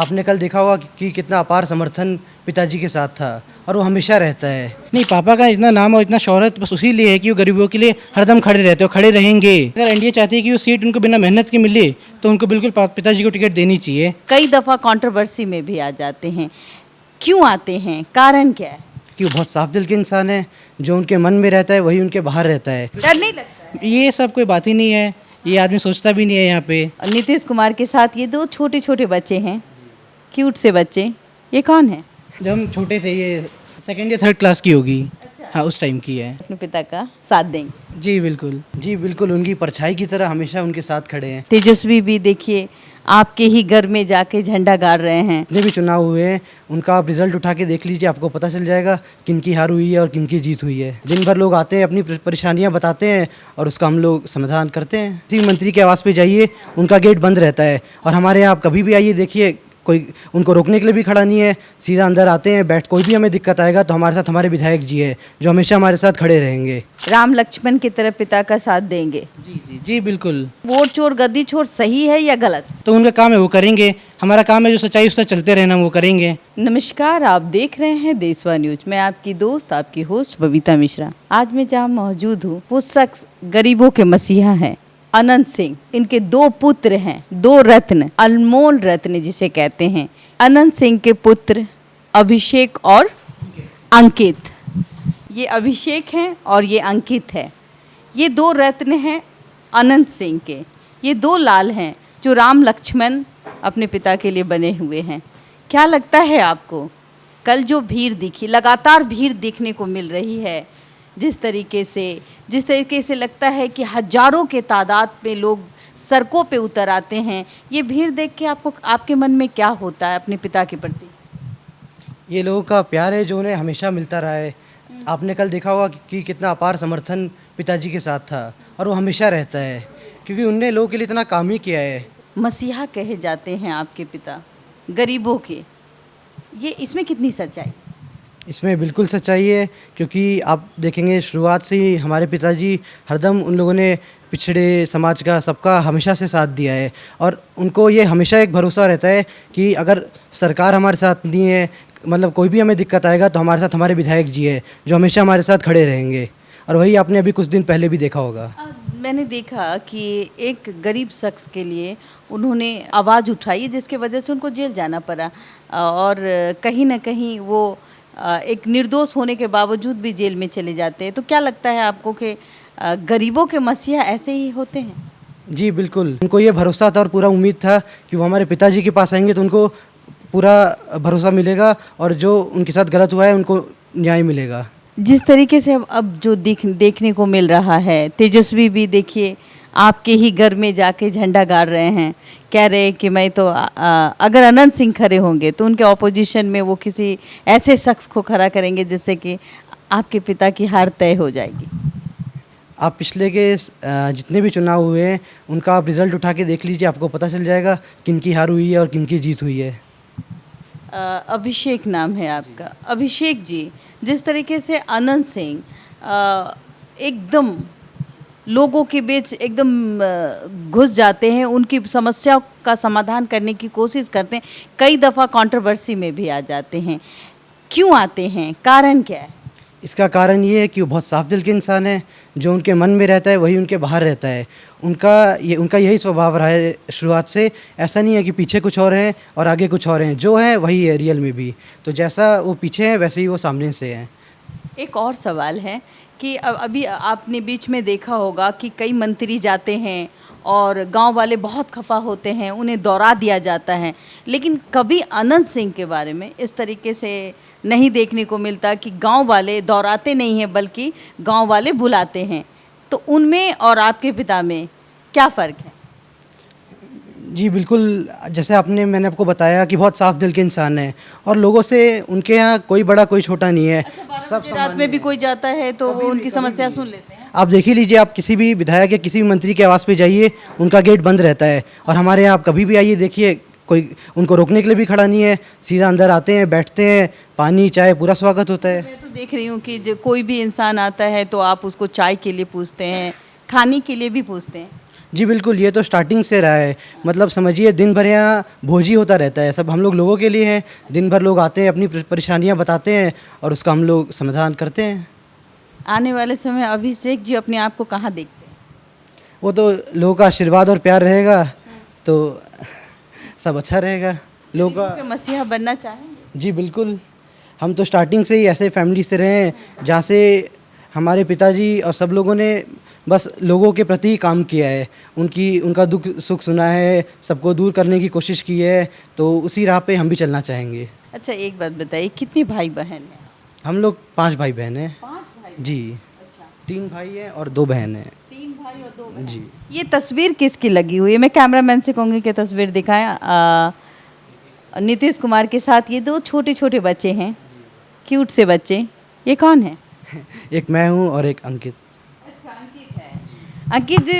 आपने कल देखा होगा कि कितना अपार समर्थन पिताजी के साथ था और वो हमेशा रहता है। नहीं, पापा का इतना नाम और इतना शोहरत बस उसी लिए है कि वो गरीबों के लिए हरदम खड़े रहते हो, खड़े रहेंगे। अगर एनडीए चाहती है कि वो सीट उनको बिना मेहनत के मिले तो उनको बिल्कुल पिताजी को टिकट देनी चाहिए। कई दफ़ा कंट्रोवर्सी में भी आ जाते हैं, क्यों आते हैं, कारण क्या है? कि वो बहुत साफ दिल के इंसान है, जो उनके मन में रहता है वही उनके बाहर रहता है। डर नहीं लगता है? ये सब कोई बात ही नहीं है, ये आदमी सोचता भी नहीं है यहाँ पे। नीतीश कुमार के साथ ये दो छोटे छोटे बच्चे हैं, क्यूट से बच्चे, ये कौन है? जब हम छोटे थे, ये सेकेंड या थर्ड क्लास की होगी। हाँ, उस टाइम की है। अपने पिता का साथ देंगे। जी बिल्कुल उनकी परछाई की तरह हमेशा उनके साथ खड़े हैं। तेजस्वी भी देखिए आपके ही घर में जाके झंडा गाड़ रहे हैं। जितने भी चुनाव हुए हैं उनका आप रिजल्ट उठा के देख लीजिए, आपको पता चल जाएगा किनकी हार हुई है और किनकी जीत हुई है। दिन भर लोग आते हैं, अपनी परेशानियां बताते हैं और उसका हम लोग समाधान करते हैं। किसी मंत्री के आवास पे जाइए, उनका गेट बंद रहता है, और हमारे यहाँ आप कभी भी आइए, देखिए कोई उनको रोकने के लिए भी खड़ा नहीं है, सीधा अंदर आते हैं, कोई भी हमें दिक्कत आएगा तो हमारे साथ हमारे विधायक जी है जो हमेशा हमारे साथ खड़े रहेंगे। राम लक्ष्मण की तरह पिता का साथ देंगे। जी बिल्कुल। वोट चोर गद्दी चोर सही है या गलत? तो उनका काम है वो करेंगे, हमारा काम है जो सच्चाई उस पर चलते रहना, वो करेंगे। नमस्कार, आप देख रहे हैं देशवा न्यूज। मैं आपकी दोस्त, आपकी होस्ट बबीता मिश्रा। आज मैं जहाँ मौजूद हूँ वो शख्स गरीबों के मसीहा हैं, अनंत सिंह। इनके दो पुत्र हैं, दो रत्न, अनमोल रत्न जिसे कहते हैं। अनंत सिंह के पुत्र अभिषेक और अंकित। ये अभिषेक हैं और ये अंकित है। ये दो रत्न हैं अनंत सिंह के। ये दो लाल हैं जो राम लक्ष्मण अपने पिता के लिए बने हुए हैं। क्या लगता है आपको, कल जो भीड़ दिखी, लगातार भीड़ देखने को मिल रही है, जिस तरीके से लगता है कि हजारों के तादाद में लोग सड़कों पे उतर आते हैं, ये भीड़ देख के आपके मन में क्या होता है अपने पिता के प्रति? ये लोगों का प्यार है जो उन्हें हमेशा मिलता रहा है। आपने कल देखा होगा कि कितना अपार समर्थन पिताजी के साथ था और वो हमेशा रहता है, क्योंकि उनने लोगों के लिए इतना काम ही किया है। मसीहा कहे जाते हैं आपके पिता, गरीबों के। ये इसमें कितनी सच्चाई? इसमें बिल्कुल सच्चाई है, क्योंकि आप देखेंगे शुरुआत से ही हमारे पिताजी हरदम उन लोगों ने पिछड़े समाज का, सबका हमेशा से साथ दिया है, और उनको ये हमेशा एक भरोसा रहता है कि अगर सरकार हमारे साथ नहीं है, मतलब कोई भी हमें दिक्कत आएगा तो हमारे साथ हमारे विधायक जी है जो हमेशा हमारे साथ खड़े रहेंगे। और वही आपने अभी कुछ दिन पहले भी देखा होगा। मैंने देखा कि एक गरीब शख्स के लिए उन्होंने आवाज़ उठाई, जिसके वजह से उनको जेल जाना पड़ा, और कहीं ना कहीं वो एक निर्दोष होने के बावजूद भी जेल में चले जाते हैं। तो क्या लगता है आपको कि गरीबों के मसीहा ऐसे ही होते हैं? जी बिल्कुल, उनको ये भरोसा था और पूरा उम्मीद था कि वो हमारे पिताजी के पास आएंगे तो उनको पूरा भरोसा मिलेगा और जो उनके साथ गलत हुआ है उनको न्याय मिलेगा। जिस तरीके से अब जो देखने को मिल रहा है, तेजस्वी भी देखिए आपके ही घर में जाके झंडा गाड़ रहे हैं, कह रहे हैं कि मैं तो अगर अनंत सिंह खड़े होंगे तो उनके ऑपोजिशन में वो किसी ऐसे शख्स को खड़ा करेंगे जिससे कि आपके पिता की हार तय हो जाएगी। आप पिछले के जितने भी चुनाव हुए हैं उनका आप रिज़ल्ट उठा के देख लीजिए, आपको पता चल जाएगा किनकी हार हुई है और किनकी जीत हुई है। अभिषेक नाम है आपका। अभिषेक जी, जिस तरीके से अनंत सिंह एकदम लोगों के बीच एकदम घुस जाते हैं, उनकी समस्या का समाधान करने की कोशिश करते हैं, कई दफ़ा कंट्रोवर्सी में भी आ जाते हैं, क्यों आते हैं, कारण क्या है? इसका कारण ये है कि वो बहुत साफ दिल के इंसान है, जो उनके मन में रहता है वही उनके बाहर रहता है। उनका यही स्वभाव रहा है शुरुआत से। ऐसा नहीं है कि पीछे कुछ और हैं और आगे कुछ और हैं, जो है वही है रियल में भी। तो जैसा वो पीछे हैं वैसे ही वो सामने से हैं। एक और सवाल है कि अभी आपने बीच में देखा होगा कि कई मंत्री जाते हैं और गांव वाले बहुत खफा होते हैं, उन्हें दौरा दिया जाता है, लेकिन कभी अनंत सिंह के बारे में इस तरीके से नहीं देखने को मिलता कि गांव वाले दौराते नहीं हैं बल्कि गांव वाले बुलाते हैं। तो उनमें और आपके पिता में क्या फ़र्क है? जी बिल्कुल, जैसे मैंने आपको बताया कि बहुत साफ दिल के इंसान हैं और लोगों से उनके यहाँ कोई बड़ा कोई छोटा नहीं है। सब रात में भी कोई जाता है तो वो उनकी समस्या सुन लेते हैं। आप देख ही लीजिए, आप किसी भी विधायक या किसी भी मंत्री के आवास पे जाइए, उनका गेट बंद रहता है, और हमारे यहाँ आप कभी भी आइए, देखिए कोई उनको रोकने के लिए भी खड़ा नहीं है, सीधा अंदर आते हैं, बैठते हैं, पानी चाय पूरा स्वागत होता है। मैं तो देख रही हूँ कि जो कोई भी इंसान आता है तो आप उसको चाय के लिए पूछते हैं, खाने के लिए भी पूछते हैं। जी बिल्कुल, ये तो स्टार्टिंग से रहा है। मतलब समझिए दिन भर यहाँ भोज ही होता रहता है। सब हम लोगों के लिए है। दिन भर लोग आते हैं, अपनी परेशानियाँ बताते हैं और उसका हम लोग समाधान करते हैं। आने वाले समय अभिषेक जी अपने आप को कहाँ देखते हैं? वो तो लोगों का आशीर्वाद और प्यार रहेगा तो सब अच्छा रहेगा। लोगों गरीबों के का मसीहा बनना चाहेंगे? जी बिल्कुल, हम तो स्टार्टिंग से ही ऐसे फैमिली से रहे हैं जहाँ से हमारे पिताजी और सब लोगों ने बस लोगों के प्रति काम किया है। उनका दुख सुख सुना है, सबको दूर करने की कोशिश की है, तो उसी राह पे हम भी चलना चाहेंगे। अच्छा, एक बात बताइए, कितने भाई बहन हैं? हम लोग 5 भाई बहन हैं। 5 भाई। जी, अच्छा, 3 भाई हैं और 2 बहन हैं। 3 भाई और 2 बहन। जी। ये तस्वीर किसकी लगी हुई है? मैं कैमरामैन से कहूँगी कि तस्वीर दिखाएं। नीतीश कुमार के साथ ये 2 छोटे छोटे बच्चे हैं, क्यूट से बच्चे। ये कौन है? एक मैं हूँ और एक अंकित। अच्छा, अंकित है। अंकित जी,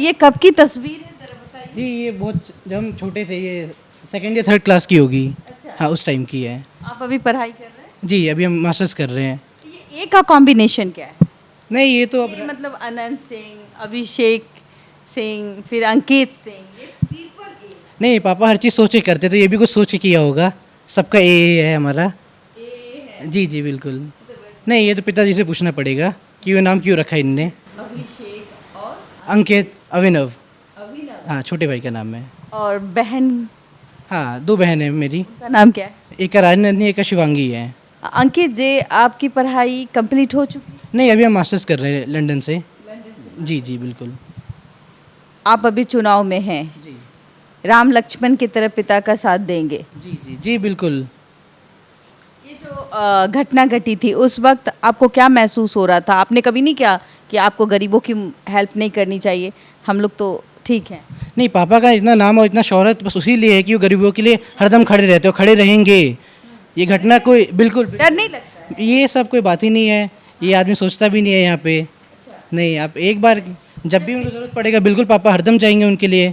ये कब की तस्वीर है, जरा बताइए। जी ये बहुत जब हम छोटे थे, ये सेकेंड या थर्ड क्लास की होगी। अच्छा। हाँ, उस टाइम की है। आप अभी पढ़ाई कर रहे हैं? जी, अभी हम मास्टर्स कर रहे हैं। ये ए का कॉम्बिनेशन क्या है? नहीं, ये तो ये मतलब अनंत सिंह, अभिषेक सिंह, फिर अंकित सिंह, ये ट्रिपल ए। नहीं, पापा हर चीज़ सोचे करते, तो ये भी कुछ सोच के किया होगा। सबका ए है हमारा। ए है। जी जी बिल्कुल। नहीं, ये तो पिताजी से पूछना पड़ेगा कि वो नाम क्यों रखा इनने। अभिषेक और अंकित, अभिनव। अभिनव। हाँ, छोटे भाई का नाम है। और बहन हाँ, 2 बहन है मेरी। का नाम क्या है? एक का राजनंदिनी, एक का शिवांगी है। अंकित जी, आपकी पढ़ाई कंप्लीट हो चुकी है? नहीं, अभी हम मास्टर्स कर रहे हैं लंदन से। जी जी बिल्कुल। आप अभी चुनाव में हैं, जी राम लक्ष्मण की तरह पिता का साथ देंगे। जी जी जी बिल्कुल। ये जो घटना घटी थी उस वक्त आपको क्या महसूस हो रहा था? आपने कभी नहीं किया कि आपको गरीबों की हेल्प नहीं करनी चाहिए, हम लोग तो ठीक हैं? नहीं, पापा का इतना नाम और इतना शोहरत बस उसी लिए है कि वो गरीबों के लिए हरदम खड़े रहते हो, खड़े रहेंगे। ये घटना कोई बिल्कुल डर नहीं लगता है? ये सब कोई बात ही नहीं है। ये आदमी सोचता भी नहीं है यहाँ पे। नहीं, आप एक बार जब भी उनको ज़रूरत पड़ेगा बिल्कुल पापा हरदम जाएंगे उनके लिए।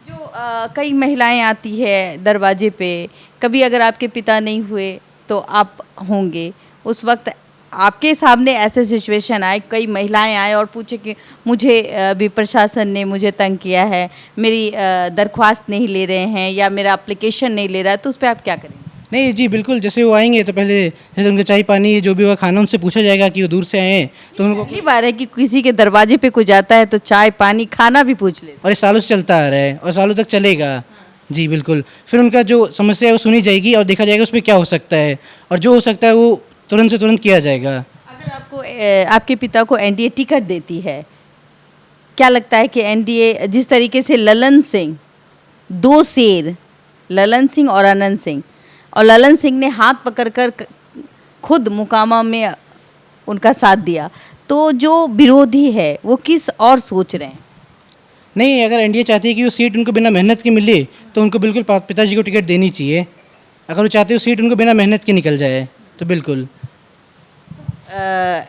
जो कई महिलाएं आती है दरवाजे पे, कभी अगर आपके पिता नहीं हुए तो आप होंगे, उस वक्त आपके सामने ऐसे सिचुएशन आए, कई महिलाएं आए और पूछे कि मुझे भी प्रशासन ने मुझे तंग किया है, मेरी दरख्वास्त नहीं ले रहे हैं या मेरा एप्लीकेशन नहीं ले रहा है, तो उस पर आप क्या करेंगे? नहीं जी बिल्कुल, जैसे वो आएंगे तो पहले जैसे उनका चाय पानी जो भी होगा खाना उनसे पूछा जाएगा कि वो दूर से आए हैं तो उनको। पहली बार है कि किसी के दरवाजे पे कोई जाता है तो चाय पानी खाना भी पूछ ले। और ये सालों से चलता आ रहा है और सालों तक चलेगा। जी बिल्कुल। फिर उनका जो समस्या है वो सुनी जाएगी और देखा जाएगा उस पर क्या हो सकता है, और जो हो सकता है वो तुरंत से तुरंत किया जाएगा। अगर आपको आपके पिता को एनडीए टिकट देती है, क्या लगता है कि एनडीए जिस तरीके से ललन सिंह, 2 शेर, ललन सिंह और अनंत सिंह, और ललन सिंह ने हाथ पकड़कर खुद मुकामा में उनका साथ दिया, तो जो विरोधी है वो किस और सोच रहे हैं? नहीं, अगर एनडीए चाहती है कि वो सीट उनको बिना मेहनत के मिले तो उनको बिल्कुल पिताजी को टिकट देनी चाहिए। अगर वो चाहते हो सीट उनको बिना मेहनत के निकल जाए तो बिल्कुल।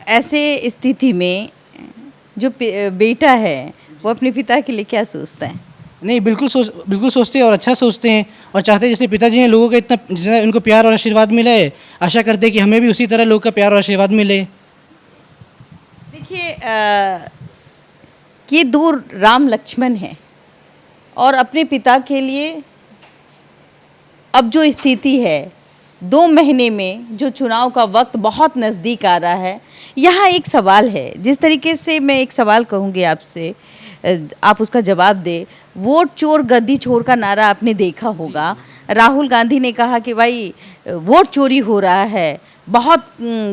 ऐसे स्थिति में जो बेटा है वो अपने पिता के लिए क्या सोचता है? नहीं, बिल्कुल सोचते हैं और अच्छा सोचते हैं और चाहते हैं जैसे पिताजी ने लोगों का इतना जितना उनको प्यार और आशीर्वाद मिला है, आशा करते हैं कि हमें भी उसी तरह लोगों का प्यार और आशीर्वाद मिले। देखिए, ये 2 राम लक्ष्मण हैं और अपने पिता के लिए अब जो स्थिति है, 2 महीने में जो चुनाव का वक्त बहुत नज़दीक आ रहा है, यहाँ एक सवाल है। जिस तरीके से मैं एक सवाल कहूँगी आपसे, आप उसका जवाब दे। वोट चोर गद्दी चोर का नारा आपने देखा होगा। राहुल गांधी ने कहा कि भाई वोट चोरी हो रहा है, बहुत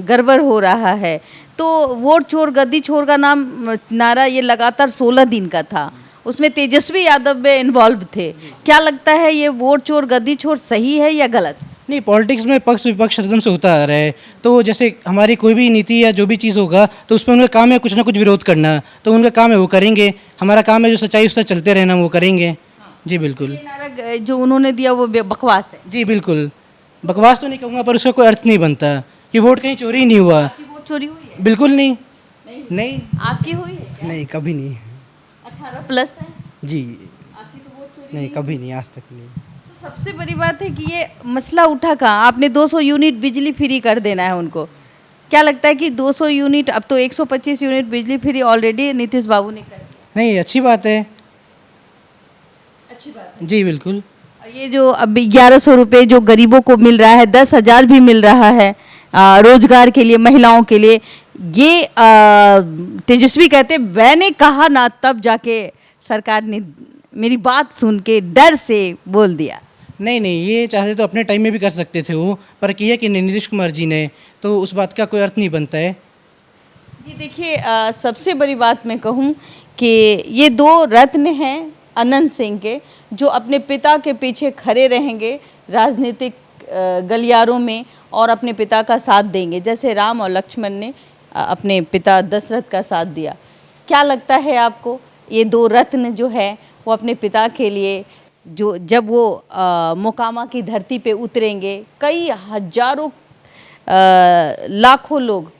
गड़बड़ हो रहा है, तो वोट चोर गद्दी चोर का नारा ये लगातार 16 दिन का था, उसमें तेजस्वी यादव भी इन्वॉल्व थे। क्या लगता है ये वोट चोर गद्दी चोर सही है या गलत? नहीं, पॉलिटिक्स में पक्ष विपक्ष हरदम से होता आ रहा है। तो जैसे हमारी कोई भी नीति या जो भी चीज़ होगा तो उसमें उनका काम है कुछ ना कुछ विरोध करना, तो उनका काम है वो करेंगे। हमारा काम है जो सच्चाई उससे चलते रहना, वो करेंगे। जी बिल्कुल। ये नारा जो उन्होंने दिया वो बकवास है। जी बिल्कुल, बकवास तो नहीं कहूँगा पर उसका कोई अर्थ नहीं बनता कि वोट कहीं चोरी ही नहीं हुआ। आपकी वोट चोरी हुई है? बिल्कुल नहीं। नहीं आपकी हुई है क्या? नहीं, कभी नहीं। 18 प्लस है जी आपकी, तो वोट चोरी नहीं, कभी नहीं, आज तक नहीं। तो सबसे बड़ी बात है कि ये मसला उठा कहाँ? आपने 200 यूनिट बिजली फ्री कर देना है उनको। क्या लगता है कि 200 यूनिट, अब तो 125 यूनिट बिजली फ्री ऑलरेडी नीतीश बाबू ने कर दिया। नहीं, अच्छी बात है। जी बिल्कुल। ये जो अब 1100 रुपये जो गरीबों को मिल रहा है, 10,000 भी मिल रहा है रोजगार के लिए, महिलाओं के लिए, ये तेजस्वी कहते मैंने कहा ना, तब जाके सरकार ने मेरी बात सुन के डर से बोल दिया। नहीं नहीं, ये चाहते तो अपने टाइम में भी कर सकते थे वो, पर किया कि नहीं नीतीश कुमार जी ने, तो उस बात का कोई अर्थ नहीं बनता है। जी देखिए, सबसे बड़ी बात मैं कहूँ कि ये दो रत्न हैं अनंत सिंह के, जो अपने पिता के पीछे खड़े रहेंगे राजनीतिक गलियारों में और अपने पिता का साथ देंगे, जैसे राम और लक्ष्मण ने अपने पिता दशरथ का साथ दिया। क्या लगता है आपको, ये दो रत्न जो है वो अपने पिता के लिए, जो जब वो मोकामा की धरती पे उतरेंगे, कई हजारों लाखों लोग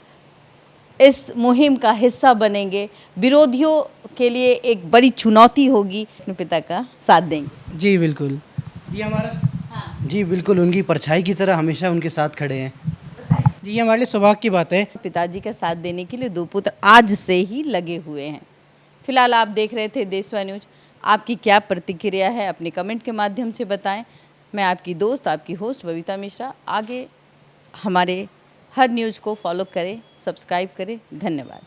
इस मुहिम का हिस्सा बनेंगे, विरोधियों के लिए एक बड़ी चुनौती होगी, अपने पिता का साथ देंगे? जी बिल्कुल, ये हमारा जी बिल्कुल, उनकी परछाई की तरह हमेशा उनके साथ खड़े हैं। जी ये हमारे लिए सौभाग्य की बात है। पिताजी का साथ देने के लिए दो पुत्र आज से ही लगे हुए हैं। फिलहाल आप देख रहे थे देशवा न्यूज। आपकी क्या प्रतिक्रिया है अपने कमेंट के माध्यम से बताएं। मैं आपकी दोस्त, आपकी होस्ट बबीता मिश्रा। आगे हमारे हर न्यूज़ को फॉलो करें, सब्सक्राइब करें। धन्यवाद।